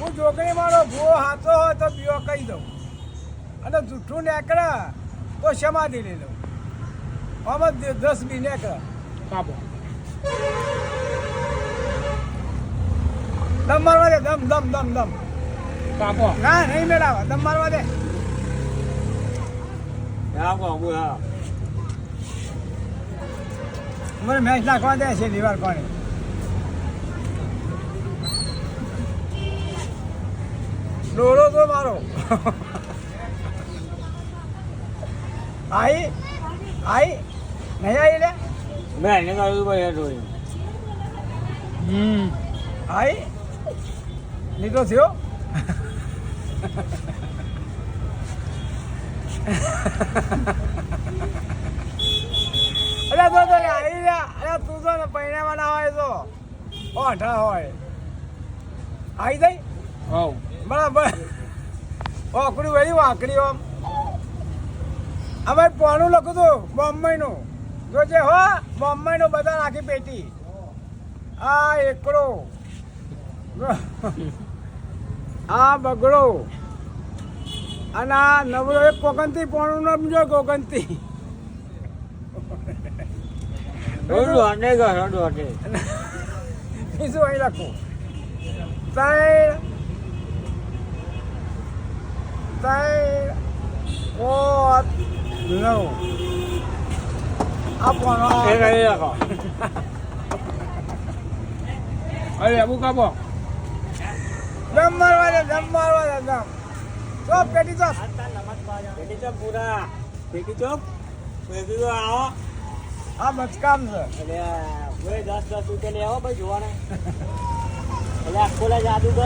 હું જોગણી મારો ભૂવો હાથો હોય તો બીઓ કહી દઉં અને જૂઠું નીકળે તો સમાધિ લઈ લઉં આમાં 10 બી નીકળે કાપો દમ મારવા દે દમ દમ દમ દમ કાપો ના નહીં મેળાવા દમ મારવા દે મને મેચ નાખવા દે છે દિવાલ પાણી ડોળો તો મારો આઈ આઈ નહીં આઈ લે મેં એને કાઢ્યું ભાઈ જોઈ આઈ લીધો થયો અરે તો આઈ લે અરે તું તો ને પૈણામાં ના હોય તો ઓઠા હોય આઈ જાય હોવ બરાબર વાકડી વળી વાકડી આમ અમારે પોણું લખું હતું બોમ્બઈનું જોજે હો બોમ્બઈનું બધા રાખી પેટી આ એકડો આ બગડો અને આ નવરો એક કોકનથી પોણું નમજો કોકનથી દોડે ઘર દોડે બીજું અહીં લખું ત્રણ પાંચ નવ આ પોણો એ કરી રાખો અરે આબુ કાપો દમ મારવા દે દમ ચોપ પેટી ચોપ પેટી ચોપ પૂરા પેટી ચોપ પેટી તો આવો આ બચકામ છે એટલે ભાઈ 10 રૂપિયા લઈ આવો ભાઈ જોવાના એટલે આખો જાદુ કરો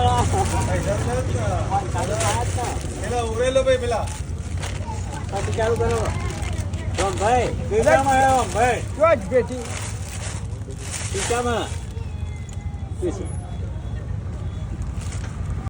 પેલા ઉરેલો ભાઈ પેલા ચાલુ કરો ભાઈ પીચામાં આવ્યો ભાઈ ચોજ પેટી પીચામાં